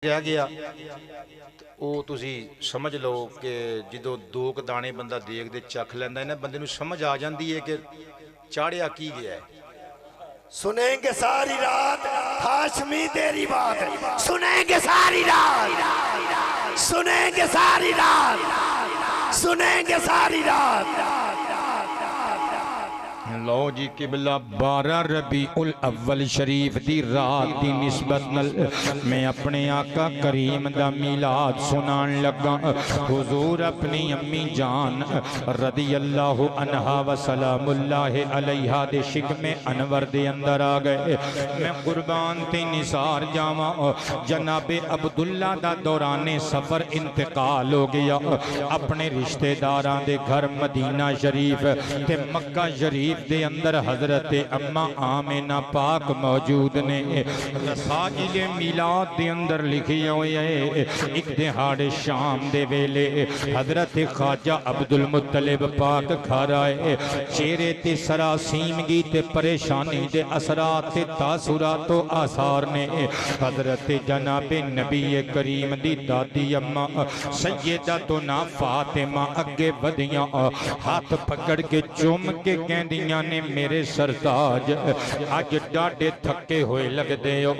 रह गया वो तुसी समझ लो कि जो दो क दाने बंदा देखते चख लैंदा इन्हें बंदे नूं समझ आ जाती है कि चाढ़िया की गया है। सुनेंगे सारी रात हाशमी तेरी बात, सुनेंगे सारी रात, सुनेंगे सारी रात, सुनेंगे सारी रात। लो जी किबला 12 रबी उल अव्वल शरीफ दी रात दी निस्बत नल मैं अपने आका करीम दा मिलाद सुनान लगा। हुजूर अपनी अम्मी जान रदी अल्लाह अन्हा व सलामुल्लाह अलैहा दे शिकमे अनवर दे अंदर आ गए। मैं कुर्बान ते निसार जावा जनाबे अब्दुल्ला दा दौराने सफर इंतकाल हो गया। अपने रिश्तेदारां दे घर मदीना शरीफ ते मक्का शरीफ दे अंदर हजरत अम्मा आमिना पाक मौजूद ने। रसाइल मिलाद दे अंदर लिखी हुई है एक दिहाड़े शाम दे वेले हजरत ख्वाजा अब्दुल मुत्तलिब पाक घर आए। चेहरे ते सरासीमगी ते परेशानी दे असरात ते तासुरात तो आसार ने। हजरत जनाबे नबी करीम दी दादी अम्मा सैयदा तो ना फातिमा अगे वधियां हाथ पकड़ के चुम के कहदियां ने मेरे सरताज अज डाडे थके हुए लगदे हो,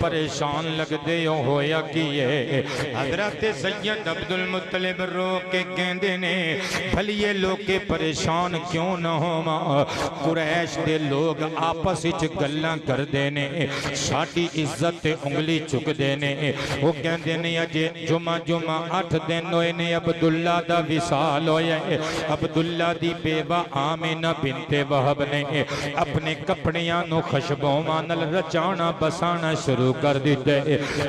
परेशान लगदे हो, होया की है। हजरत सैयद अब्दुल मुत्तलिब रो के कहंदे ने भलिए लोके परेशान क्यों न होवा, कुरैश दे लोग आपस विच गल्लां करदे ने साडी इज्जत ते उंगली चुकदे ने। वो कहंदे ने अजे जुमा 8 दिन होए ने अब्दुल्ला दा विसाल होया है। अब्दुल्ला दी बेवा आमिना बिनते वहब ने अपने कपड़ियां नु खुशबूआं नाल रचाना बसाना शुरू कर दिते।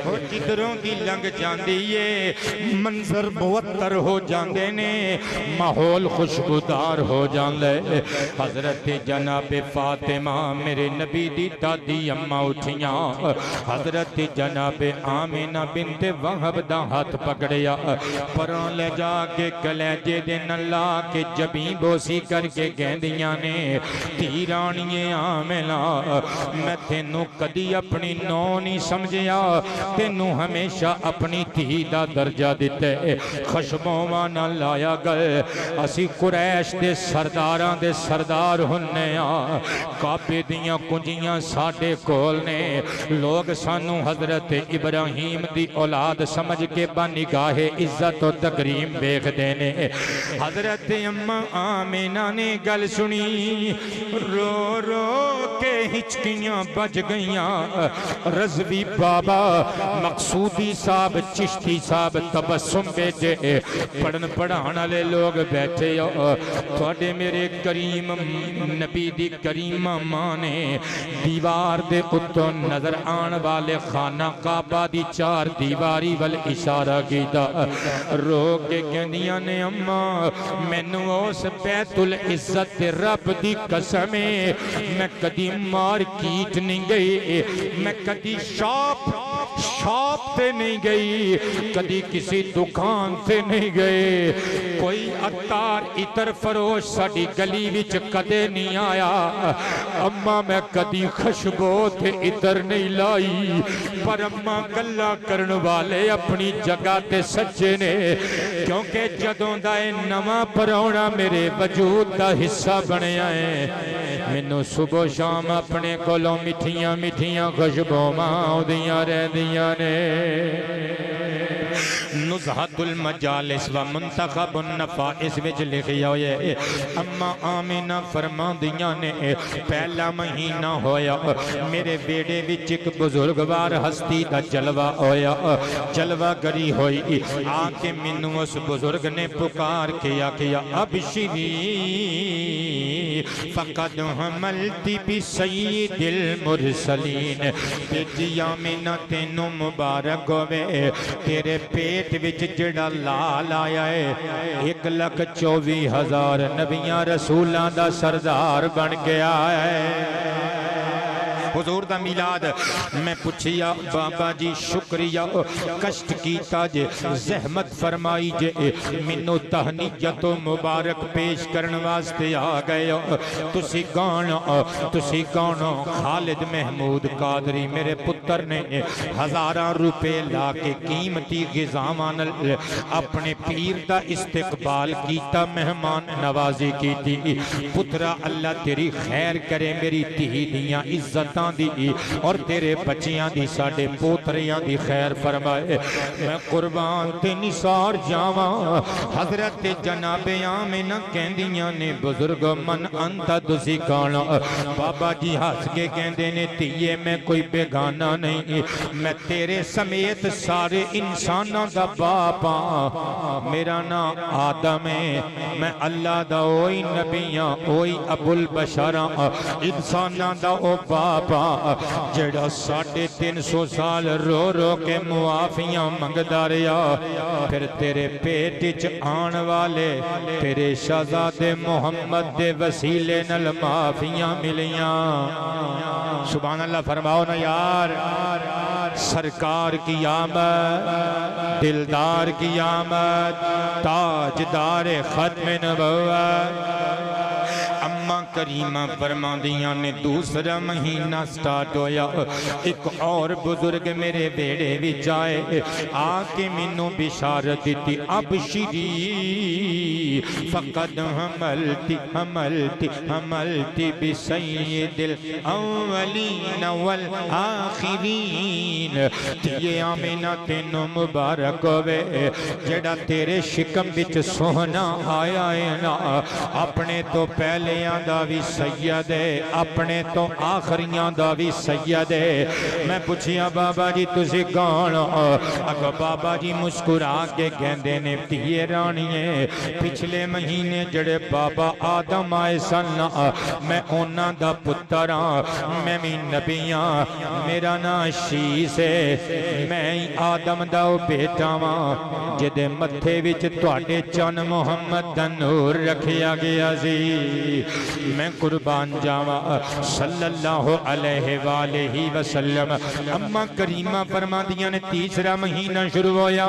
और किधरों की लंघ जांदी है मंजर मुअत्तर हो जांदे ने, माहौल खुशबूदार हो जांदे। हजरत जनाबे फातिमा मेरे नबी दी दादी अम्मा उठियां। हजरत जनाबे आमिना बिनते वहब दा हाथ पकड़िया परों ले जाके कलेजे दे नाल ला के जबी बोसी करके कहंदियां ने धी राणीए आमिना मैं तेनू कदी अपनी नौ नहीं समझिया, तेनू हमेशा अपनी धी दा दर्जा दिता है। खुशबूआं नाल लाया गए असी कुरैश दे सरदारां दे सरदार हुन्ने आ। काबे दियां कुंजियां साडे कोल ने, लोग सानू हजरत इब्राहिम दी औलाद समझ के बानिगाहे इज्जत और तकरीम देखदे ने। हजरत अम्मा आमिना ने गल सुनी, रो रो के हिचकियां बज गईयां। रजवी बाबा मकसूदी साहब चिश्ती साहब तबस्सुम भेजे पढ़न पढ़ाने वाले लोग बैठे हो। थोड़े मेरे करीम नबी दी करीमा मां ने दीवार दे उत्तों नजर आने वाले खाना काबा दी 4 दीवारी वाल इशारा किया। रो के कहदियां ने अम्मा मैनू उस बैतुल इज्जत रब दी कसम है मैं कदी मार्केट नहीं गई, मैं कदी शॉप पे नहीं गई, कदी किसी दुकान से नहीं गए। कोई अतार इतर फरोश साड़ी गली विच कदे नहीं आया। अम्मा मैं कदी खुशबू ते इतर नहीं लाई, पर अम्मा गल्ला करन वाले अपनी जगह ते सच्चे ने। क्योंकि जदों दा नवा परौना मेरे वजूद का हिस्सा बनया है, मैनू सुबह शाम अपने कोलों मिठियां मिठियां खुशबूआं आउंदियां रहदियां ने। नुज़हतुल मजालिस व मुंतखबुन नफाइस विच लिखिया होया है। अम्मा आमिना फरमांदियां ने पहला महीना होया मेरे बेड़े विच एक बुजुर्गवार हस्ती दा जलवा होया, जलवा गरी होई। आके मैनू उस बुजुर्ग ने पुकार के आखिया अबशिरी फकद हमलती बि सय्यिदिल मुरसलीन। बेटिया आमिना तेनू मुबारक होवे, तेरे पेट विच जिहड़ा लाल आया है 1,24,000 नबियां रसूलां दा सरदार बन गया है। हुजूर दा मिलाद। मैं पुछिया बाबा जी शुक्रिया कष्ट कीता जे जहमत फरमाई जे मैनू तहनीयत मुबारक पेश करने वास्ते आ गए। तुसी कौन खालिद महमूद कादरी मेरे पुत्र ने हज़ारां रुपए ला के कीमती गिज़ावां नाल अपने पीर दा इस्तकबाल कीता, मेहमान नवाजी की। पुत्रा अल्लाह तेरी खैर करे, मेरी धी दियां इज्जतां दी और तेरे बच्चियां दी साडे पोतरियां दी खैर फरमाए। मैं कुर्बान ते निसार जावा। हजरत जनाबे आमिना कहंदियां ने बुजुर्ग मन अंता तुसी कौन? बाबा जी हस के कहंदे ने धीए मैं कोई बेगाना नहीं, मैं तेरे समेत सारे इंसानां दा बाप हां। मेरा नाम आदम है, मैं अल्लाह दा ओई नबियां ओई अबुल बशरा इंसानां दा ओ बाप हां जेड़ा 350 साल रो रो के मुआफियां मंगदा रहा। फिर तेरे पेट च आन वाले तेरे शहजादे मोहम्मद दे वसीले नाल माफियां मिलियां। सुभान अल्लाह फरमाओ ना यार। सरकार की आमद, दिलदार की आमद, ताजदार खत्म नबुव्वत। अम्मा करीमा फरमांदियां ने दूसरा महीना स्टार्ट होया, एक और बुजुर्ग मेरे बेड़े विच आए, आके मैनू बिशारत दी अब श्री फकद हमलती बिसय्यिदिल अव्वलीन वल आखिरीन। ये आमिना तेनू मुबारक होवे जेड़ा तेरे शिकम विच सोहना आया है ना। अपने तो पहलियां दा भी सैयद है, अपने तो आखिरियां दा भी सैयद है। मैं पूछिया बाबा जी तुसी कौन? अगो बाबा जी मुस्कुरा के कहंदे ने धीए राणीए पिछले महीने जड़े बाबा आदम आए सन मैं उन्हां दा पुत्र हां, मैं भी नबी हां, मेरा नाम शीस है, मैं ही आदम दा बेटा वां जिहदे मत्थे विच तुहाडे चन मुहम्मद दा नूर रखिया गया सी। मैं कुर्बान जावा सल्लल्लाहु अलैहि वालैहि वसल्लम। अम्मा करीमा फरमादियां ने तीसरा महीना शुरू होया,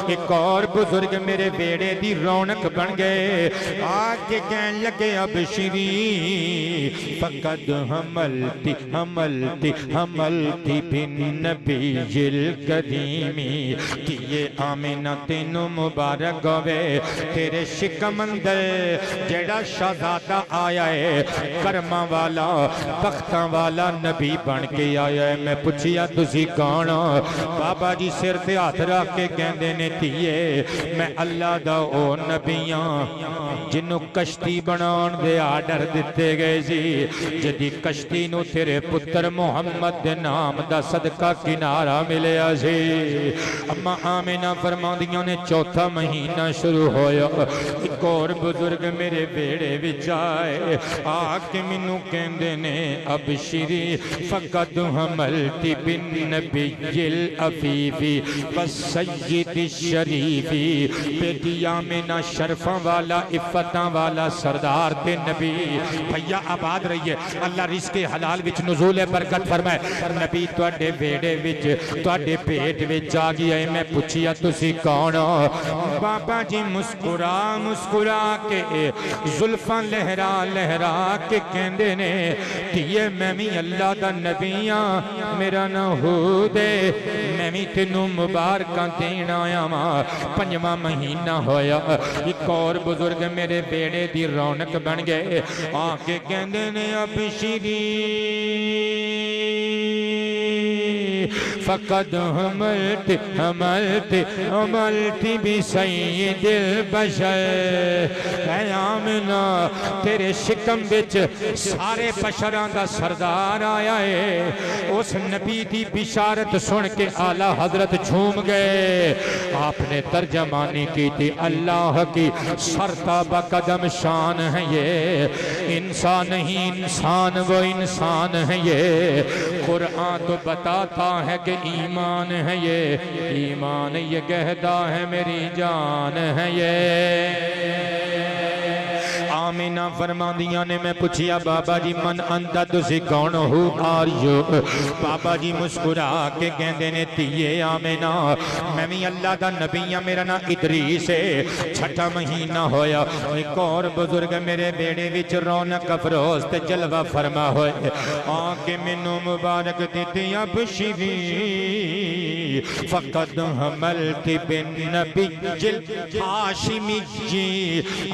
एक और बुजुर्ग मेरे बेड़े दी रौनक बन गए, आके कहन लगे अब श्री फकद हमलती बिन नबीजिल करीमी। कि ये आमिना तेनू मुबारक होवे तेरे शिकम अंदर जेड़ा शहजादा आया है, कर्मा वाला बख्तां वाला नबी बन के आया है। मैं पूछिया तुसी कौन? बाबा जी सिर ते हाथ रख के कहंदे ने धीए मैं अल्लाह दा ओ नबी हां जिन्नू कश्ती बनाउण दे आर्डर दिते गए सी, जिहदी कश्ती नू तेरे पुत्र मुहम्मद दे नाम दा सदका किनारा मिलिया सी। अम्मा आमिना फरमांदियां ने चौथा महीना शुरू होया, एक और बुजुर्ग मेरे बेड़े विच आए, आके मैनू कहंदे ने अब श्री फकद हमलती बिन नबीजिल अफीफी बस सय्यिदी शरीफी। बेटी आमिना शरफां वाला इफ्फतां वाला सरदार ते नबी। भैया आबाद रहिए, अल्लाह रिज़्क़े हलाल विच नुज़ूल बरकत फरमाए। नबी तुहाडे बेड़े विच तुहाडे पेट विच आ गया है। मैं पूछिया तुसी कौन? बाबा जी मुस्कुरा मुस्कुरा के जुल्फां लहरा लहरा के कहंदे ने धीए मैं भी अल्लाह दा नबी हां, मेरा नाम हूद है, मैं भी तेनू मुबारकां देण आया वां। पंजवां महीना होया, एक और बुजुर्ग मेरे बेड़े दी रौनक बन गए, आके कहंदे ने अब श्री फकद हमलती बिसय्यिदिल बशर। ऐ आमिना तेरे शिकम विच सारे बशरां दा सरदार आया है। उस नबी दी बिशारत सुन के आला हजरत झूम गए। आपने तर्जमानी की थी अल्लाह की सरताबा कदम शान है ये, इंसान नहीं इंसान वो इंसान है ये। कुरान तो बताता है कि ईमान है ये, ईमान ये कहता है मेरी जान है ये। आमिना फरमांदियां ने मैं पूछिया बाबा जी मन अंता तुसी कौन हो आर यू बाबा जी मुस्कुरा के कहंदे ने धीए आमिना मैं भी अल्लाह दा नबी हां मेरा नाम इदरीस है छठा महीना होया एक और बुजुर्ग मेरे बेड़े विच रौनक अफरोज ते जलवा फरमा होए आके मैनू मुबारक दिती अबशिरी फकद हमलती बिन नबी जिल हाशिमी जी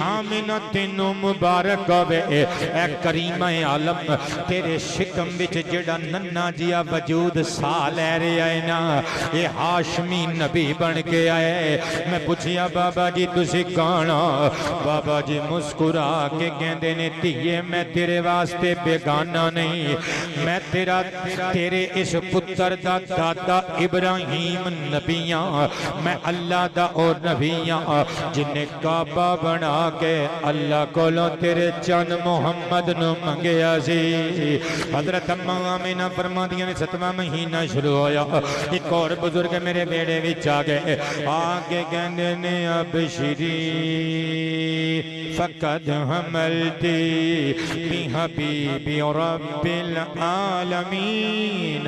आमिना तेनू मुबारक होवे ए करीम आलम तेरे शिकम विच जेड़ा नन्ना जिया वजूद सा लै रहा है ना ये हाशमी नबी बन के आए मैं पूछिया बाबा जी तुसी कौन हो बाबा जी मुस्कुरा के कहंदे ने धीए मैं तेरे वास्ते बेगाना नहीं मैं तेरा तेरे इस पुत्र दा दादा इब्राहिम नबियां मैं अल्लाह दा और नबियां जिन्हें काबा बना के अल्लाह कोलों तेरे चन मुहम्मद नु मंगया सी हजरत अम्मा आमिना फरमादियां ने 7वां महीना शुरू होया एक और बुजुर्ग मेरे बेड़े विच आ गए आगे कहंदे ने अबशिरी फकद हमलती बि हबीबी रब्बिल आलमीन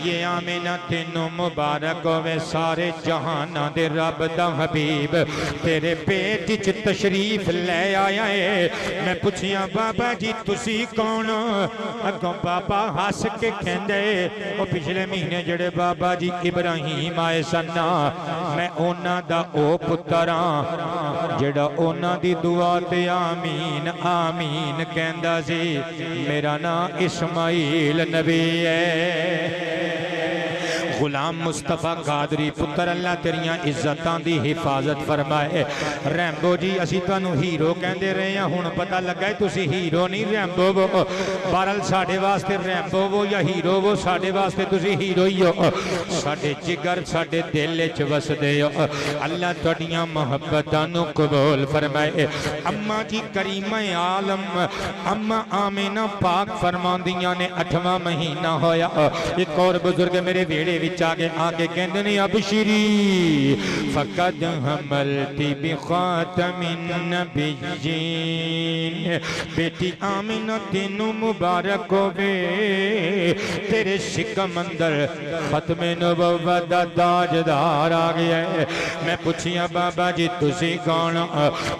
ये आमिना तेनू मुबारक होवे सारे जहाना दे रब दा हबीब तेरे पेट च तशरीफ ले आया है मैं पूछिया बाबा जी तुसी कौन अगों बाबा हस के कहंदे ओ पिछले महीने जेड़े बाबा जी इब्राहिम आए सन मैं उन्हां दा ओ पुत्तर हां जेड़ा उन्हां दी दुआ ते आमीन आमीन कहंदा सी मेरा नाम इस्माइल नबी है गुलाम मुस्तफा कादरी पुत्र अल्लाह तेरिया इज्जतां दी हिफाजत फरमाए रैंबो जी असी तुहानू हीरो कहंदे रहे हैं हुण पता लगा है तुसी हीरो नहीं रैंबो वो बहरहाल साडे वास्ते रैंबो वो या हीरो वो साडे वास्ते तुसी हीरो ही हो साडे जिगर साडे दिल च वसदे हो अल्लाह तुहाडियां मुहब्बतां नू कबूल फरमाए अम्मा जी करीमा आलम अम्मा आमिना पाक फरमांदियां ने 8वां महीना होया एक और बुजुर्ग मेरे वेड़े आगे कहंदे ने अबशिरी फकद हमलती बिखातमिन नबिय्यीन बेटी आमिना तेनू मुबारक होवे तेरे शिकम अंदर खत्मे नबुव्वत दा ताजदार आ गया है मैं पूछिया बाबा जी तुसी कौन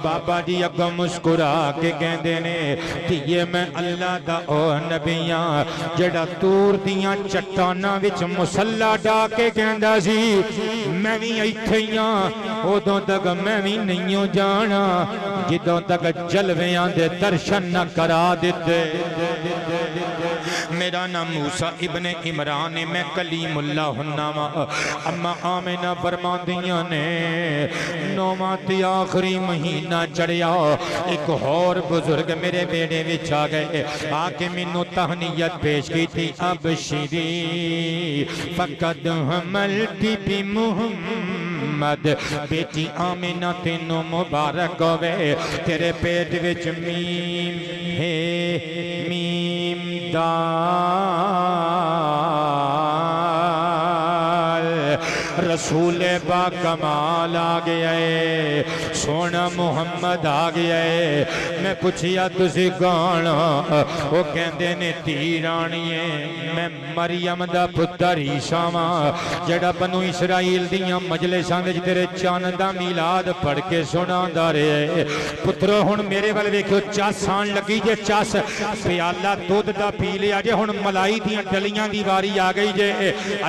बाबा जी अगों मुस्कुरा के कहंदे ने धीए मैं अल्लाह दा ओ नबी हां जेड़ा तूर दियां चट्टानां विच मुसल्ला डा के कहंदा सी मैं भी इत्थे ही हां उदों तक मैं भी नहीं जाना जिदों तक जलवियां दे दर्शन न करा दिते मेरा नाम मूसा इब्ने इमरान है मैं कलीमुल्लाह हुन्ना वा अम्मा आमिना फरमांदियां ने 9वां ते आखिरी महीना चढ़िया एक और बुजुर्ग मेरे बेड़े विच आ गए आके मैनू तहनीयत पेश की थी अबशिरी फकद हमलती बि मुहम्मद बेटी आमिना तेनू मुबारक होवे तेरे पेट विच मीम है मीम रसूल बा कमाल आ गया है सोना मुहम्मद आ गया है मैं पूछिया तुसी कौन वो कहंदे ने धी रानी है मैं मरियम दा पुत्र ईसा वां जेड़ा बनु इसराइल दियां मजलिसां विच तेरे चन दा मीलाद पढ़ के सुणांदा रहे पुत्रो हुण मेरे वाल वेखियो चस आण लगी जे चस प्याला दुध दा पी लिया जे हुण मलाई दियां डलियां दी वारी आ गई जे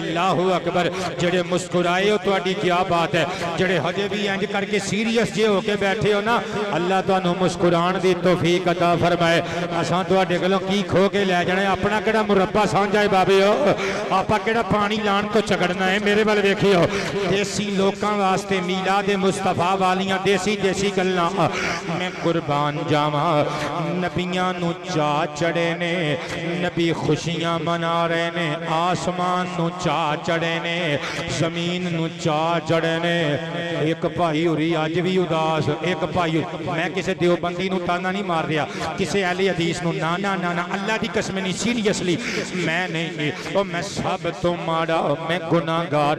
अल्लाहु अकबर जेड़े मुस्कुराए हो तुहाडी क्या बात है जेड़े हजे भी इंज करके सीरियस जे होके बैठे हो ना अल्लाह तुहानू मुस्कुराण दी तौफीक अता फरमाए असां तुहाडे कोलों की खो के लै जाना अपना किहड़ा मुरब्बा साझा है बाबे हो आपां किहड़ा पानी लाण तो झगड़ना है मेरे वाल वेखियो देसी लोकां वास्ते मीलाद मुस्तफा वालियां देसी देसी गल्लां मैं कुर्बान जावां नबियां नू चा चढ़े ने नबी खुशियां मना रहे ने आसमान नू चा चढ़े ने जमीन जमीन नू चा चढ़े ने। एक भाई होरी अज भी उदास, एक भाई मैं किसी देवबंदी नू ताना नहीं मार रहा, किसी अहले हदीस नू, ना ना ना ना, अल्लाह दी कसम नहीं, सीरियसली मैं नहीं, और मैं सब तो माड़ा, मैं गुनाहगार,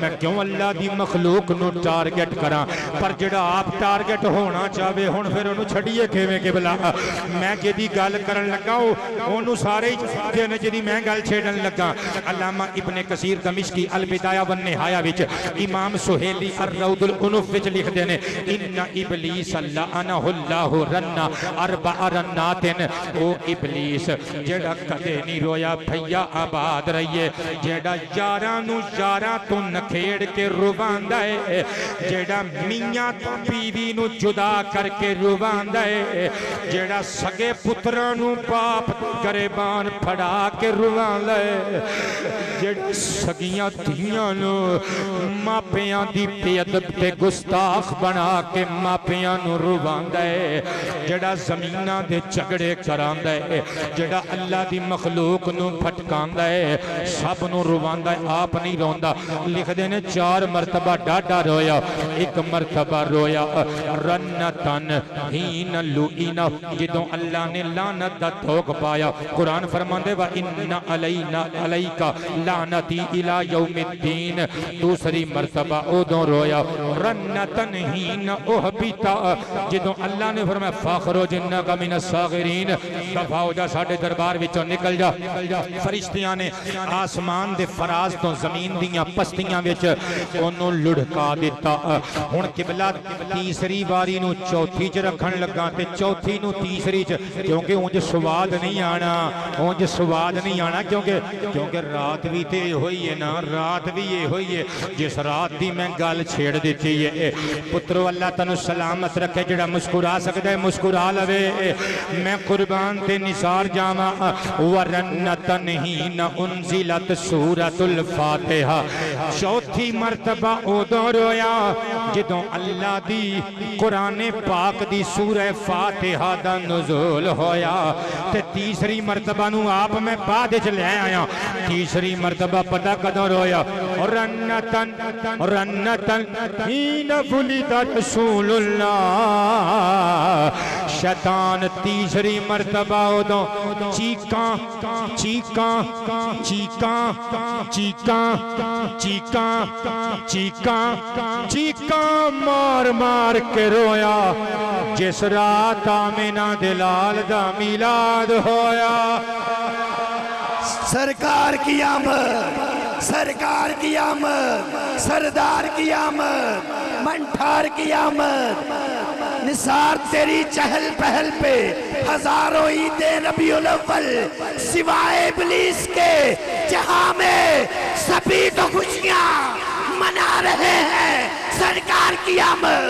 मैं क्यों अल्लाह दी मखलूक नू टारगेट करा। पर जेड़ा आप टारगेट होना चाहे हुण फिर उन्होंने छड़िए किवें कि भला। मैं जिहदी गल करन लगा ओनू सारे दिन जिहदी मैं गल छेड़न लगा। अल्लामा इब्ने कसीर दमिश्की अल बिदाया वन निहाया विच, इमाम सुहेली अर्रौदुल उनूफ विच लिखदे ने इन्ना इबलीस लअनहुल्लाहु रन्ना अरबा रन्नातिन। ओ इबलीस जेड़ा कदे नहीं रोया भैया आबाद रहिए, जेड़ा यारां नू यारां तो नखेड़ के रुवांदा है, जेड़ा मियां तो बीवी नू जुदा करके रुवांदा है, जेड़ा सगे पुत्रां नू बाप गरेबान फड़ा के रुवांदा है, जेड़ा सगियां धीआं नू मापियां दी बेअदब ते गुस्ताख बना के मापियां नू रुवांदा है, जेड़ा ज़मीनां दे झगड़े करांदा है, जेड़ा अल्लाह दी मखलूक नू फटकांदा है, सब नू रुवांदा है, आप नहीं रोंदा। लिखदे ने 4 मरतबा डाडा रोया, एक मरतबा रोया रन्नतन हीन लुईना, जिदों अल्लाह ने लानत दा धोख पाया। कुरान फरमांदे वा इन्ना अलैना अलैका लानती इला यौमिद्दीन। दूसरी मरतबा उदों रोया रन्नतन हीन उहबिता, जिदों अल्लाह ने फरमाया फखरो जिन्नका मिनस सागिरीन, दफा हो जा साडे दरबार विचों निकल जा। फरिश्तियां ने आसमान दे फराज तो जमीन दियां पस्तियां विच ओनू लुढ़का दिता। हुण किबला तीसरी वारी नू चौथी च रखन लगा ते चौथी नू तीसरी च, क्योंकि उंज स्वाद नहीं आना, उंज स्वाद नहीं आना, क्योंकि रात भी ते होई है ना, रात भी ये होई है जिस रात दी मैं गल छेड़ दी है। पुत्रो अल्लाह तैनू सलामत रखे, जेड़ा मुस्कुरा सकदा है मुस्कुरा लवे। मैं कुर्बान ते निसार जावा वरन्नतन हीन उन्जिलत सूरतुल फातिहा। चौथी मरतबा उदों रोया जिदों अल्लाह दी कुराने पाक दी सूरह फातिहा दा नुज़ूल होया। ते तीसरी मरतबा नू आप मैं बाद च ले आया। तीसरी मरतबा पता कदों रोया रन्नतन रन्नतन हीन वुलिदा रसूलुल्लाह। शैतान तीसरी मरतबा उदों चीकां चीकां चीकां चीकां चीकां चीकां चीकां मार मार के रोया जिस रात आमिना दे लाल दा मिलाद होया। सरकार की आमद, सरकार की आमद, सरदार की आमद, मंठार की आमद। निसार तेरी चहल पहल पे हजारों ईदे रबीउल अव्वल सिवाय इब्लीस के जहां में सभी तो खुशियां मना रहे हैं। सरकार की आमद,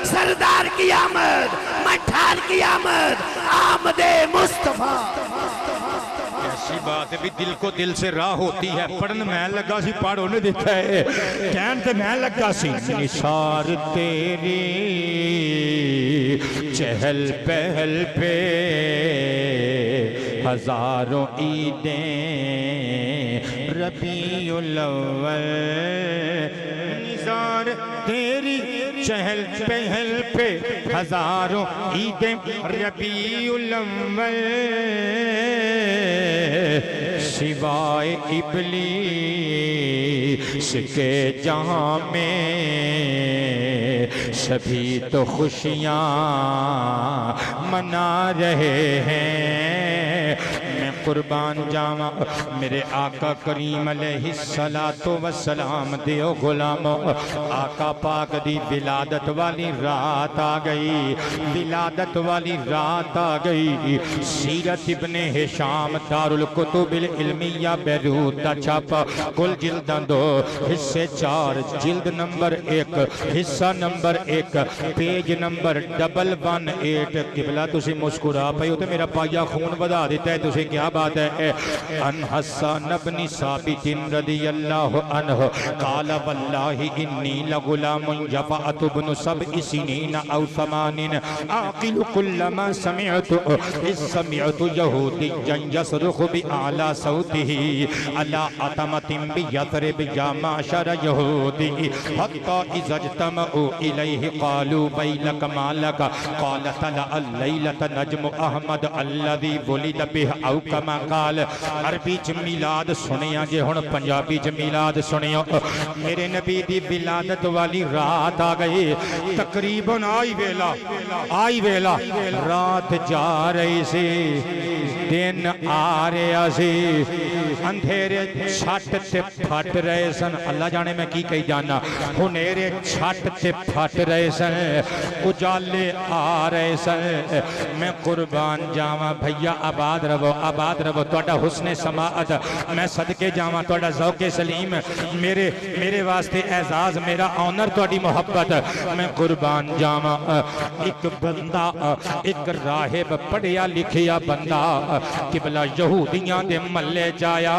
सरदार की आमद, मंठार की आमद, आमदे मुस्तफा। ऐसी बात है भी दिल को दिल से राह होती है। पढ़न मैं लगा सी, पढ़ो ने देखा है, कहन ते मैं लगा सी। निसार तेरी चहल पहल पे हजारों ईदें रबीउल अव्वल। निसार तेरी चहल पहल पे हजारों ईदें रबीउल अव्वल। सिवाय इब्लीस के जहां में सभी तो खुशियां मना रहे हैं। मैं कुर्बान जावा मेरे आका करीम अलैहिस्सलातो वस्सलाम दियो गुलामो। आका पाक दी विलादत वाली रात आ गई, विलादत वाली रात आ गई। सीरत इब्ने हिशाम दारुल कुतुबिल इल्मिया बैरूत दा छापा, कुल जिल्दां 2 हिस्से 4, जिल्द नंबर 1 हिस्सा नंबर 1 पेज नंबर 118। किबला तुसी मुस्कुरा पई हो ते मेरा पाया खून वधा दिता है। तुसी क्या बात है। अन हसन इब्न साबित रदियल्लाहु अन्हु क़ाल वल्लाहि इन्नी लगुलामुन यफ़अतु इब्न सब'i सिनीन औ समानिन आक़िलु कुल्लमा समिअतु यहूदिय्यन यसरुख़ु बिअअला सौतिही अला अतमतिन बियथरिब या माशर यहूदी हत्ता इज़ा इज्तमअू इलैहि क़ालू वैलक मालक क़ाल तला अल-लैलत नज्मु अहमद अल्लज़ी वुलिद बिहि औ कमा क़ाल। अरबी च मिलाद सुनिया जे हुण पंजाबी च मिलाद सुनियो। मेरे नबी दी विलादत वाली रात आ गई, तकरीबन आई वेला रात जा रही सी, दिन आ रहा सी, अंधेरे छट ते फट रहे सन। अल्लाह जाने मैं की कही जाना, हुनेरे छट ते फट रहे सन, उजाले आ रहे सन। मैं कुर्बान जावा भैया, आबाद रवो तुहाडा हुस्ने समाअत, मैं सदके जावा तुहाडा ज़ौक़े सलीम, मेरे वास्ते एजाज, मेरा ऑनर तुहाडी मोहब्बत, मैं कुर्बान जावा। एक बंदा, एक राहिब पढ़िया लिखिया बंदा किबला यहूदियां दे महल्ले जाया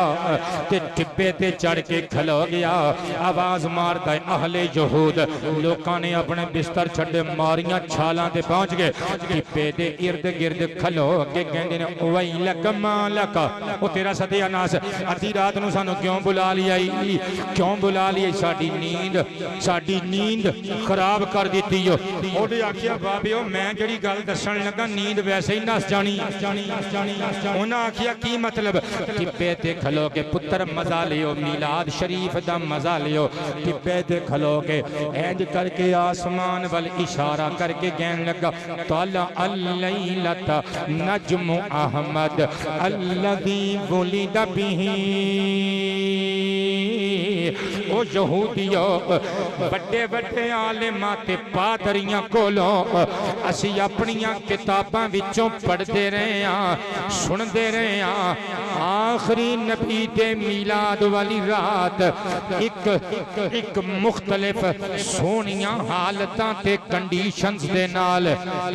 ते टिब्बे ते चढ़ के खलो गया, आवाज मारदा है अहले यहूद। लोकां ने अपने बिस्तर छड्डे, मारियां छालां ते पहुंच गए, टिब्बे दे इर्द गिर्द खलो के कहंदे ने वैलक मालक, ओ तेरा सत्यानाश, अद्धी रात नूं सानू क्यों बुला लिया, क्यों बुला लिया, साडी नींद खराब कर दी हो। ओदे आखिया बाबे मैं जिहड़ी गल दस्सण लगा नींद वैसे ही नस जानी। उन्हें आखिया की मतलब, टिब्बे ते खलो के पुत्र मजा लियो, मिलाद शरीफ दा मजा लियो। टिब्बे ते खलो के इंज करके आसमान वल इशारा करके कहन लगा तला अल-लैलत नज्मु अहमद अल्लज़ी वुलिद बिही। ओ यहूदियो, बड़े बड़े आलिमां ते पादरियां कोलों असी अपनियां किताबां विचों पढ़ते रहे हैं, सुनते रहे हैं, आखिरी नबी दे मिलाद वाली रात एक मुख्तलिफ सोहनियां हालतां ते कंडीशंस दे नाल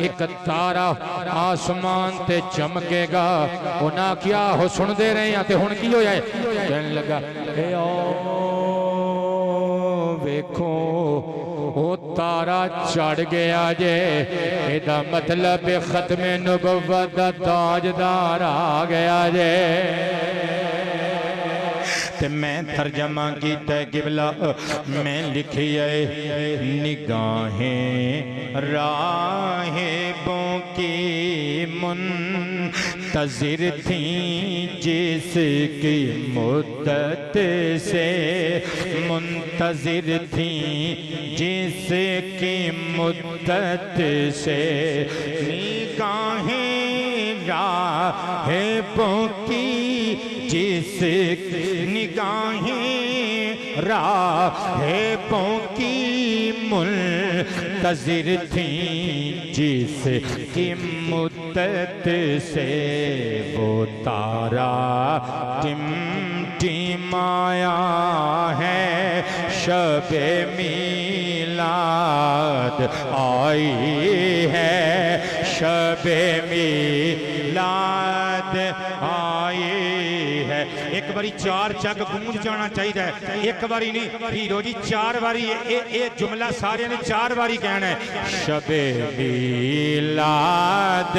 एक तारा आसमान ते चमकेगा। उन्हां क्या हो सुनते रहे हैं ते हुण की होया है, कहन लगा ए ओ वेखो ओ तारा चढ़ गया जे, एदा मतलब खत्मे नबुव्वत दा ताजदार आ गया जे। ते मैं तर्जमा कीता किबला, मैं लिखी है निगाहें राहिबों की मुंतज़िर थी जिसकी मुद्दत से, मुंतज़िर थी जिसकी मुद्दत से, निगाहें राहिबों की जिस निगाहें राहिबों की मुंतज़िर थी जिसकी मुद्दत से, वो तारा टिमटिमाया है, शबे मिलाद आई है, शबे मिलाद आई है। एक बारी चार चक गूंज जाना चाहिए, एक बारी नहीं हीरो जी, चार बारी ये जुमला सारे ने चार बारी कहना है। शबे मिलाद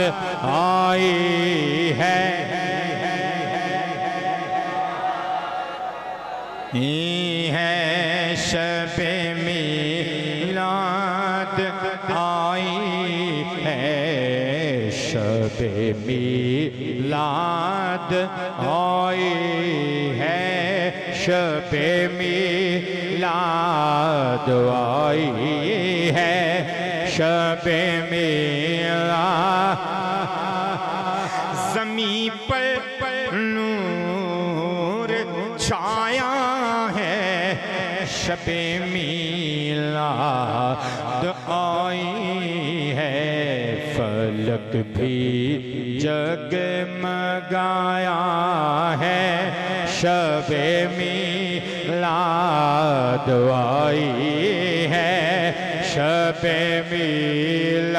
आई है, शबे मिलाद आई है, शबे मिलाद आई है, शबे मिलाद आई है, शबे मिलाद। ज़मीं पर नूर छाया है, शबे मिलाद आई है, फलक भी जगमगाया है, शबे मिलाद आई है, शबे मीलाद।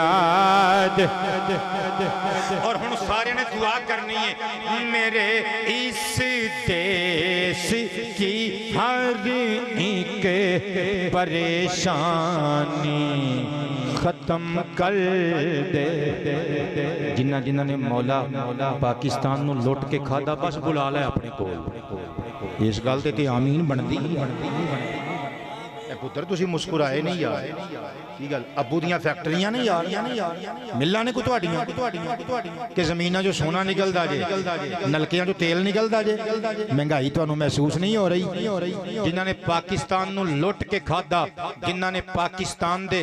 और हुण सारे ने दुआ करनी है, मेरे इस देश की हर एक परेशानी खत्म कर दे। जिन्ना जिन्ना ने मौला पाकिस्तान नू लुट के खादा बस बुला लिया अपने कोल। इस गल ते आमीन बनती। पुत्र तुसी मुस्कुराए नहीं यार, की गल अब्बू दियां फैक्ट्रियां ने यार, मिल्लां ने कोई तुहाडियां कि ज़मीनां जो सोना निकलदा जे, नलकियां जो तेल निकलदा जे। महंगाई तुहानू महसूस नहीं हो रही? जिन्हां ने पाकिस्तान नू लुट के खादा, जिन्हां ने पाकिस्तान दे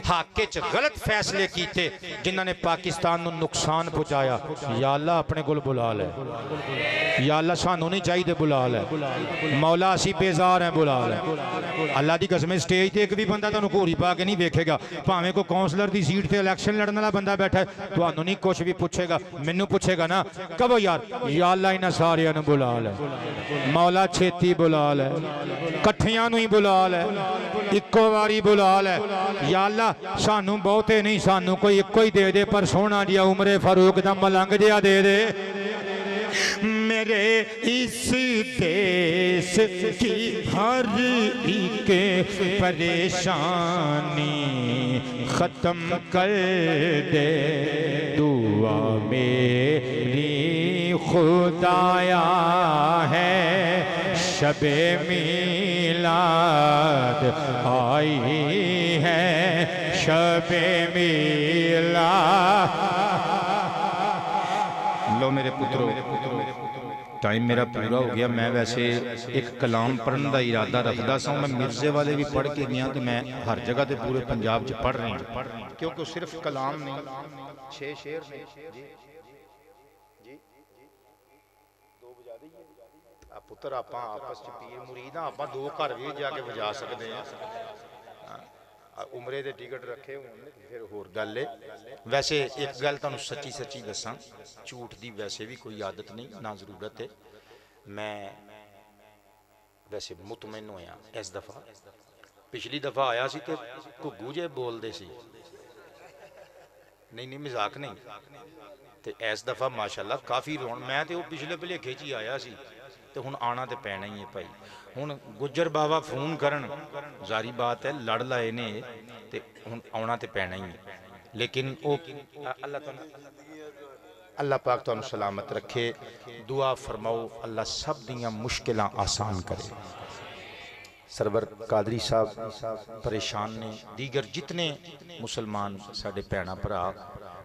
हक च गलत फैसले कीते, जिन्हां ने पाकिस्तान नू नुकसान पहुंचाया, या अल्लाह अपने कोल बुला ले। या अल्लाह सानू नहीं चाहिए, बुला ले मौला, असी बेजार हैं, बुला ले। अल्लाह दी कसम स्टेज ते एक भी बंदा तुहानू घोड़ी पा के नहीं वेखेगा, भावें कोई कौंसलर की सीट से इलैक्शन लड़ने वाला बंदा बैठा है, तुहानू नहीं कुछ भी पूछेगा, मैनू पूछेगा ना, कहो यार या अल्लाह इन्हां सारियां नू बुला ले, मौला छेती बुला ले, कट्ठियां नू ही बुला ले, इक्को वारी बुला ले। या अल्लाह सानू बहुते नहीं, सानू कोई इक्को ही दे दे, पर सोहना जिहा उमरे फारूक दा मलंग जिहा दे दे। मेरे इस देश की हर एक परेशानी खत्म कर दे। दुआ मेरी खुदाया है, शबे मीलाद आई है, शबे मीलाद। लो मेरे पुत्रों, टाइम मेरा पूरा हो गया। मैं वैसे एक कलाम पढ़ने का इरादा रखता सा, मैं मिर्जे वाले भी पढ़ के गया, तो मैं हर जगह ते पूरे पंजाब च पढ़ रहा हूँ, क्योंकि सिर्फ कलाम नहीं, 6 शेर ने। पुत्र आप आपस च पीर मुरीद हाँ, आप 2 घर भी जाके बजा सकते हैं। उमरे दे टिकट रखे होने फिर होर गल है। वैसे एक गल तुहानू सच्ची सच्ची दसां, झूठ की वैसे भी कोई आदत नहीं, ना जरूरत है। मैं वैसे मुतमैन होया इस दफ़ा, पिछली दफ़ा आया सी तो घुग्गू जे बोलते सी, नहीं मजाक नहीं, तो इस दफ़ा माशाअल्लाह काफ़ी रोन, मैं तो पिछले भुलेखे च ही आया सी, तो हुण आना तो पैना ही है भाई। हुण गुज्जर बाबा फोन करन, जारी बात है लड़ लाए ने, तो हुण आना तो पैना ही है। लेकिन वो अल्लाह पाक तुहानू सलामत रखे, दुआ फरमाओ अल्लाह सब दियां मुश्किलां आसान करे। सरवर कादरी साहब परेशान ने, दीगर जितने मुसलमान साडे भैणा भरा,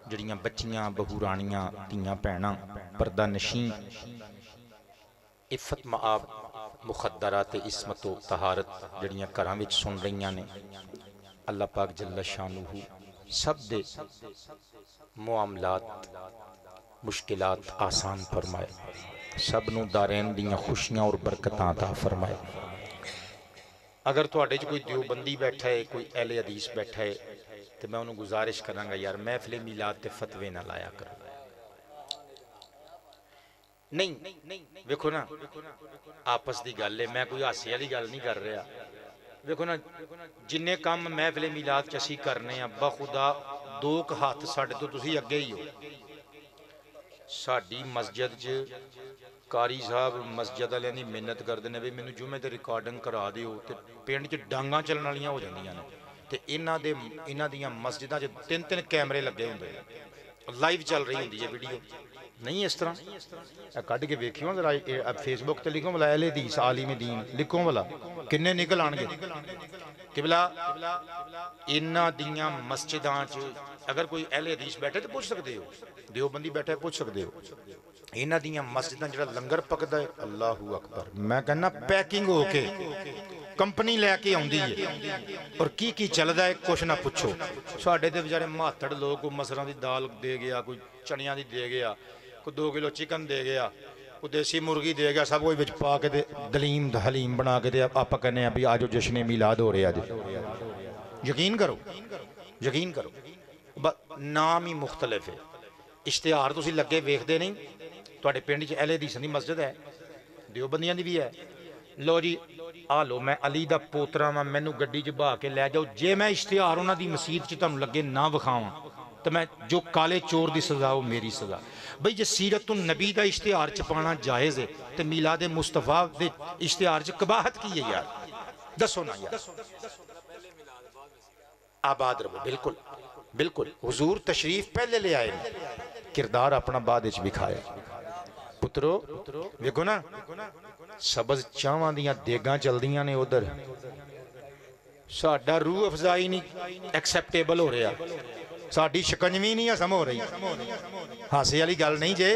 जड़ियां बच्चियां बहू राणियां धीयां भैणां पर्दा नशीं, इफ़त मआब मुखद्दरात इस्मत व तहारत जड़ियां घरां विच सुन रही ने, अल्लाह पाक जल्ला शानूहू सब दे मुआमलात मुश्किलात आसान फरमाए, सब नूं दारैन दियां खुशियां और बरकतां अता फरमाए। अगर तुहाडे च कोई देवबंदी बैठा है, कोई अहले हदीस बैठा है, तो मैं उन्होंने गुजारिश करांगा यार महफिल मीलाद ते फतवे ना लाया करो। नहीं वेखो ना, आपस की गल है, मैं कोई हासे वाली गल नहीं कर रहा। वेखो ना, जिन्ने काम महफिल मीलाद च असीं करने आ, बखुदा 2 हाथ साडे तो तुसीं अगे ही हो। साडी मस्जिद च कारी साहब मस्जिद वालियां दी मिन्नत करदे ने भी मैनूं जुमे ते रिकॉर्डिंग करा दिओ, ते पिंड च डांगां चलण वालियां हो जांदियां ने, ते इन्हां दियां मस्जिदां च 3-3 कैमरे लगे हुंदे ने, लाइव चल रही हुंदी है वीडियो। नहीं इस तरह कढ़ के वेखियो जरा, फेसबुक ते लिखो भला अहले हदीस आलिम दीन, लिखो भला किन्ने निकल आणगे। किबला इन्हां दियां मस्जिदां च अगर कोई अहले हदीस बैठे तो पुछ सकते हो, देवबंदी बैठे पुछ सकते हो। इन्हां दियां मस्जिदां जिहड़ा लंगर पकदा है, अल्लाहू अकबर, मैं कहना पैकिंग हो के कंपनी लैके आउंदी है, और की चलदा है कुछ ना पुछो। साडे ते बेचारे मातड़ लोग, कोई मसरां दी दाल दे गया, कोई चनियां दी दे गया, कोई 2 किलो चिकन दे गया, कोई देसी मुर्गी दे गया, सब कुछ विच पा के दलीम हलीम बना के आप कहने भी आज जश्न मिलाद हो रहा। यकीन करो नाम ही मुख्तलिफ है। इश्तिहार तुसीं लगे वेखदे नहीं, तुहाडे पिंड च अहले हदीसां दी मस्जिद है, देवबंदियां दी भी है, लो जी आ लो, मैं अली दा पोतरा वां, मैनू गड्डी च बहा के लै जाओ। जे मैं इश्तिहार उन्हां दी मसीत च तुहानू लगे ना विखावां तो मैं जो काले चोर दी सज़ा वो मेरी सज़ा। बई जे सीरत नबी दा इश्तिहार छपाना जायज़ है तो मीलाद मुस्तफा दे इश्तिहार च कबाहत की है यार? दसो ना यार। आबाद रहो। बिल्कुल बिल्कुल, हुजूर तशरीफ पहले ले आए, किरदार अपना बाद विच विखाया। पुत्रो देखो ना, सबज चावां दियां देगां चलदियां ने उधर, साडा रूह अफजाई नहीं एक्सैप्टेबल हो रहा, साडी शिकंजवी नहीं हसम हो रही। हासे वाली गल नहीं जे,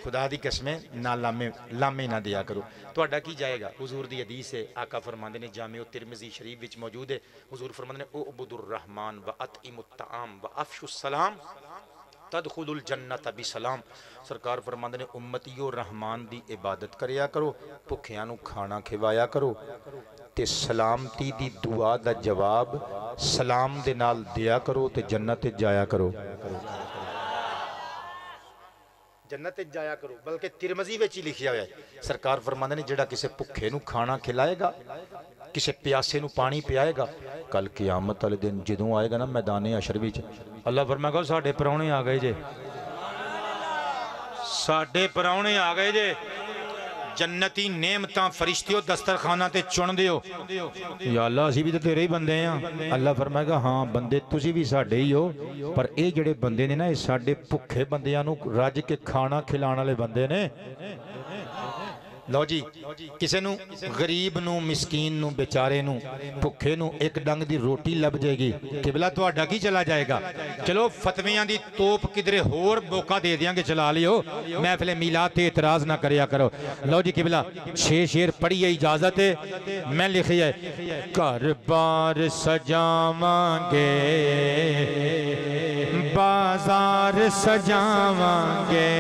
खुदा दी कसमें ना लामे ना दिया करो। तुहाडा की जाएगा? हुजूर दी हदीस है, आका फरमांदे ने, जामे तिरमिज़ी शरीफ विच मौजूद है। हुजूर फरमांदे ने, ओ उबुदुर रहमान व अतइमुत तआम व अफशुस सलाम तदखुलुल जन्नत बिसलाम। सरकार फरमांदे ने, उम्मतियो रहमान दी इबादत करया करो, भुखियां नू खाना खिवाया करो ते सलामती दी दुआ दा जवाब सलाम दे नाल दिया करो ते जन्नत जाया करो। जन्नत जाया करो, बल्कि तिरमजी विच ही लिखिया हुआ है। सरकार फरमांदे ने, जिहड़ा किसी भुखे नू खाना खिलाएगा, किसी प्यासे नू पानी पियाएगा, कल क़यामत वाले दिन जदों आएगा ना मैदाने हशर विच, अल्लाह फरमाएगा साडे परौणे आ गए जे, साडे परौणे आ गए जे, जन्नती नेमतां फरिश्तियों दस्तरखाना ते चुन दियो। या अल्लाह असीं भी तो तेरे ही बंदे हैं। अल्लाह फरमाएगा हाँ बंदे तुसीं भी साडे ही हो, पर ये जिहड़े बंदे ने ना, ये साडे भुखे बंदियां नू रज के खाना खिलाने वाले बंदे ने। लो जी, किसी नू गरीब नू, मिसकीन नू, बेचारे नू, भुखे नू एक डंग दी रोटी लभ जाएगी, किबला तुहाडा की चला जाएगा? चलो फतवियां दी तोप किधरे होर मौका दे दियांगे, चला लियो, महफिल मीलाद ते इतराज ना करया करो। लो जी किबला, 6 शेर पढ़िए, इजाजत है। मैं लिखिए, घर बार सजावांगे, बाजार सजावांगे,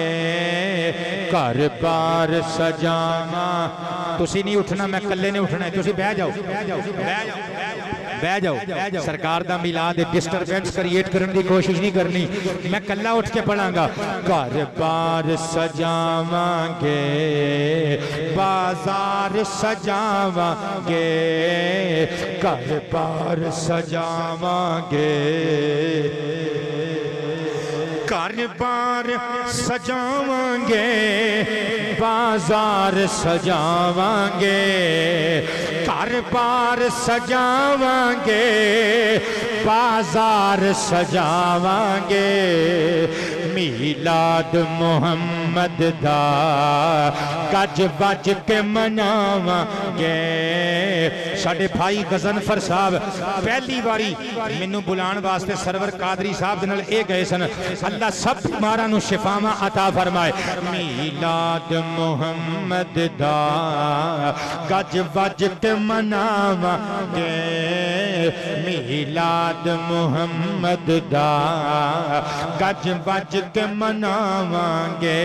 घर बार सजावां। तुसी नहीं उठना, मैं कल्ले ने उठना है, तुसी बह जाओ, बह जाओ। सरकार दा मिलाद डिस्टरबेंस क्रिएट करने की कोशिश नहीं करनी, मैं कल्ला उठ के पढ़ांगा। घर बार सजावांगे, बाजार सजावांगे, घर बार सजावांगे, घर बार सजावांगे, बाजार सजावांगे, घर बार सजावांगे, बाजार सजावांगे, मीलाद मुहम्मद दा गज बज के मनावांगे। साडे भाई गजनफर साहब पहली बारी मैनू बुलाण वास्ते सरवर कादरी साहब दे नाल ए गए सन। अल्लाह सब बीमारां नू शिफावां अता फरमाए। मीलाद मुहम्मद दा गज बज के मनावांगे, मीलाद मुहम्मद दा गज बज के मनावांगे।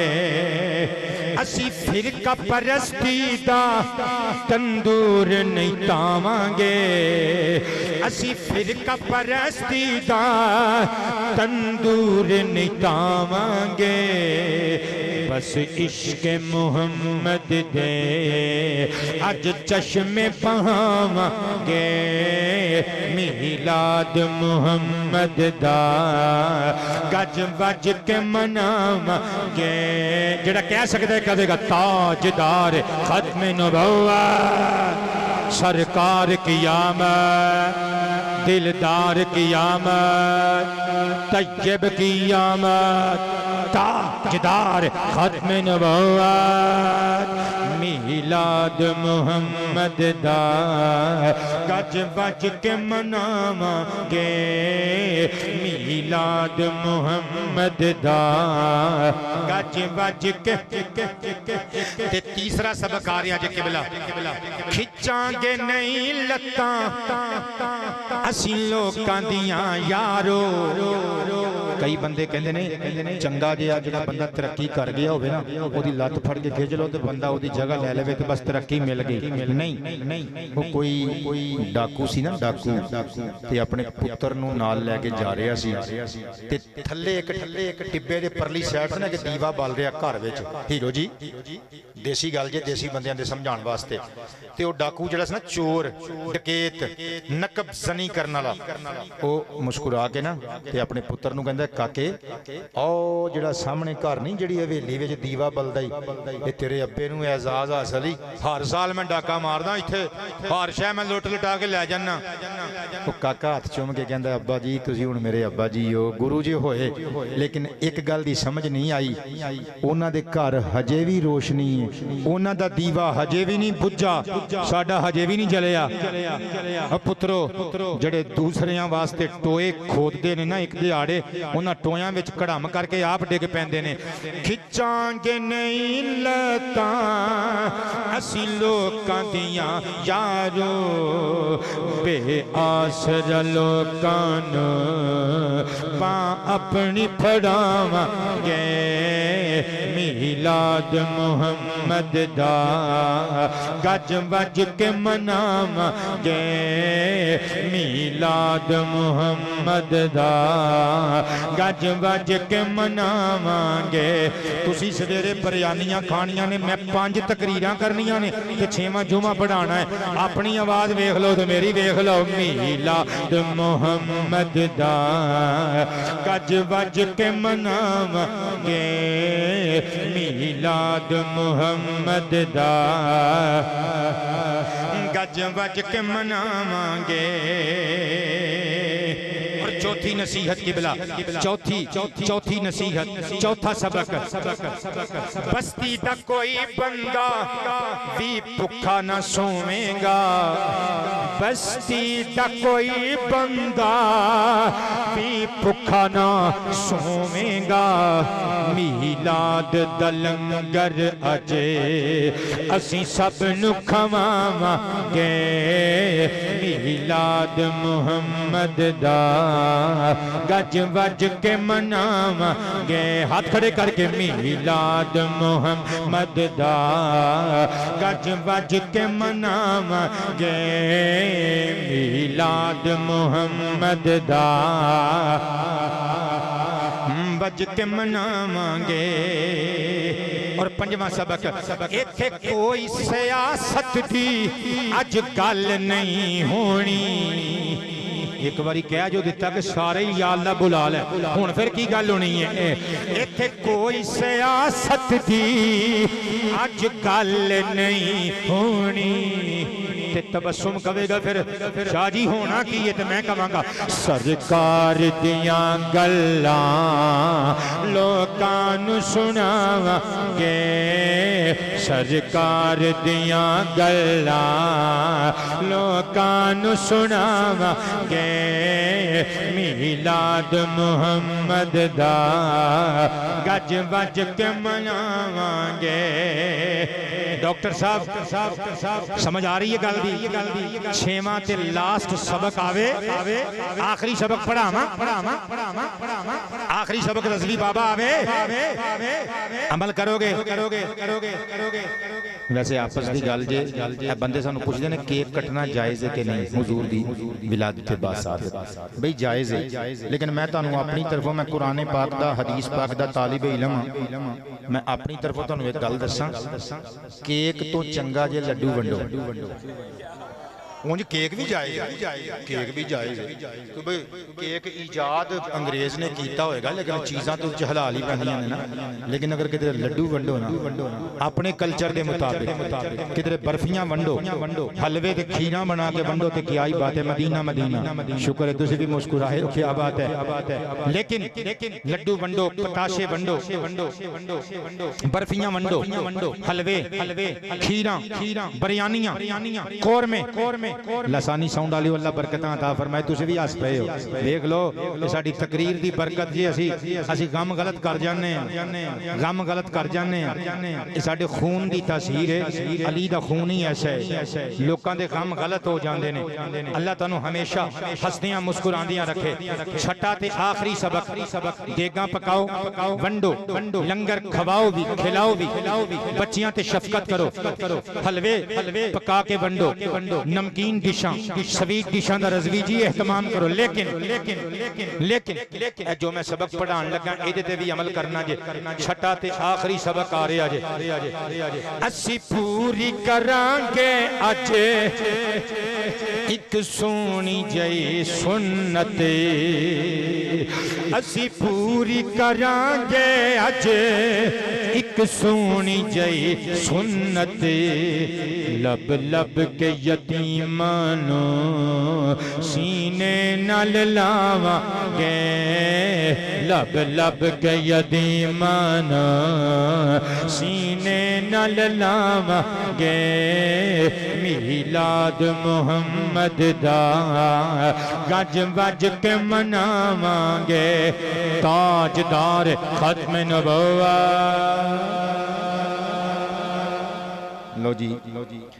असी फिरका परस्ती दा तंदूर नहीं तावांगे, असी फिरका परस्ती दा तंदूर नहीं तावांगे। बस इश्क मुहम्मद दे अज चश्मे बहावांगे, मीलाद मुहम्मद दा गज बज के मनावांगे। जेड़ा कह सकता है कहेगा ताजदार खत्म नबुव्वत सरकार की आमद, दिलदार की आमद, तैयब की आमद, ताजदार खत्म नबुव्वत मीलाद मुहम्मद दा गज बज के मनावांगे, मीलाद मुहम्मद दा गज बज के। ते तीसरा सबक आ रहा जे किबला, खिंचांगे नहीं लत्तां असी लोकां दियां यारो। कई बंदे कहते ने चंगा जिहा जिहड़ा बंदा तरक्की कर गया होवे ना ओदी लत फड़ के खिंच लो तो बंदा ओदी जगह ले लेवे तो बस तरक्की मिल गई। नहीं वो कोई डाकू सी ना डाकू ते अपने पुत्र नूं नाल लेके जा रहा सी ते थल्ले एक टिब्बे दे परली साइड ना कि दीवा बल रहा घर विच। हीरो जी देसी गल जे देसी बंदियां दे समझाउण वास्ते ते ओ डाकू जिहड़ा सी ना चोर डकैत नकबजनी करन वाला ओ मुस्कुरा के ना ते अपने पुत्र नूं कहंदा काके ओ जिहड़ा सामने घर नहीं जिहड़ी हवेली विच दीवा बलदा ई तेरे अब्बे नूं एजाज हासिल ही। हर साल मैं डाका मारदा इत्थे हर शै मैं लुट लुटा के लै जाना। ओ काका हाथ चुम के कहंदा अब्बा जी तुसीं हुण मेरे अब्बा जी हो गुरु जी होए लेकिन एक गल दी समझ नहीं आई उन्हां दे घर हजे भी रोशनी है उन्हां दा दीवा हजे भी नहीं बुझा साडा हजे भी नहीं जलिया। पुत्रो जड़े दूसरियां वास्ते टोए खोदते ने ना एक दिहाड़े उन्हां टोयां विच कड़म करके आप डिग पैंदे ने। खिच्चांगे नहीं लतां असी लोकां दियां यारो बे आसरा लोकां नूं पां अपनी फड़ावांगे मिलाद मुहम्मद दा गज वज के मनावांगे मिलाद मुहम्मद दा गज वज के मनावांगे। तुसी सवेरे बरयानियां खानियां ने मैं 5 तकरीरां करनियां ने ते 6वां जुमा पढ़ाना है। अपनी आवाज वेख लो तो मेरी वेख लो मिलाद मुहम्मद दा गज वज के मनावांगे मिलाद मुहम्मद दा गज वज के मनावांगे। और चौथी नसीहत किबला चौथी नसीहत चौथा सबक बस्ती दा कोई बंदा भी भुखा ना सोवेगा। बस्ती दा कोई बंदा भी भुखा ना सोवेगा। मिलाद दा लंगर अजे असी सब नू खवावांगे मिलाद मुहम्मद दा गज वज के मनावांगे। हाथ खड़े करके मिलाद मुहम्मद दा गज वज के मनावांगे मिलाद मुहम्मद दा वज के मनावांगे। और 5वां सबक इत्थे कोई सियासत दी अज गल नहीं होनी। एक बारी कह जो दिता कि सारे ही या अल्लाह बुला ले हुण फिर की गल होनी है। इत्थे कोई सियासत दी अज गल नहीं होनी। तबस्सुम कवेगा फिर शाह जी होना की है तो मैं कहांगा सरकार दियां गल्लां लोकां नूं सुणावांगे। सरकार दियां गल्लां लोकां नूं सुणावांगे मिलाद मुहम्मद दा गज वज के मनावांगे। डॉक्टर साहब समझ आ रही है गल दी? 6वां ते लास्ट सबक आवे आखिरी सबक पढ़ावा आखिरी सबक रज़वी बाबा आवे अमल करोगे। वैसे आपस की गल जे बंदे सानू पुछदे ने केक कटना जायज़ है कि नहीं हुजूर दी विलादत के बाद भाई जायज़ है लेकिन मैं तुहानू अपनी तरफों मैं कुरान पाक दा हदीस पाक दा तालिब इल्म मैं अपनी तरफों तुहानू एक गल दसां केक तो चंगा जे लड्डू वंडो। उंज केक भी जायज़ है भाई केक ईजाद अंग्रेज ने किया होगा लेकिन चीज़ां तो हलाल ही पैंदियां ने ना। लेकिन अगर किधरे लड्डू वंडो ना अपने कल्चर के मुताबिक किधरे बर्फियां वंडो हलवे ते खीरा बना के वंडो तो क्या ही बात है। मदीना शुक्र है तुसीं भी मुस्कुराए हो क्या बात है। लेकिन लड्डू वंडो पताशे वंडो बर्फियां वंडो हलवे खीरा बिरयानियां कौरमे लसानी साउंड वाली अल्लाह बरकतां अता फरमाए तुसी भी हस पे हो देख लो ये साडी तकरीर दी बरकत जी असी गम गलत कर जाने गम गलत कर जाने ये साडे खून दी तासीर है अली दा खून ही ऐसा है लोकां दे गम गलत हो जांदे ने अल्लाह तानू हमेशा हसदियां मुस्कुरांदियां रखे छठा ते आखिरी सबक देगा पकाओ वंडो लंगर खवाओ भी खिलाओ भी बच्चियां ते शफकत करो हलवे पका के वंडो नमकीन डिशां स्वीट डिशां दा रज़वी जी एहतमाम करो लेकिन जो मैं सबक पढ़ान लगा इहदे ते भी अमल करना जे छठा ते आखिरी सबक आ रहा जे असी पूरी करांगे अज एक सोनी जई सुन्नत असी पूरी करांगे अज एक सोनी जई सुन्नत लब लब के यतीमानो सीने नाल लावांगे लब लब के यतीमानो सीने नाल लावांगे मिलाद मुहम्मद दा गज बज के मनावांगे ताजदार खत्म नबुव्वत लो जी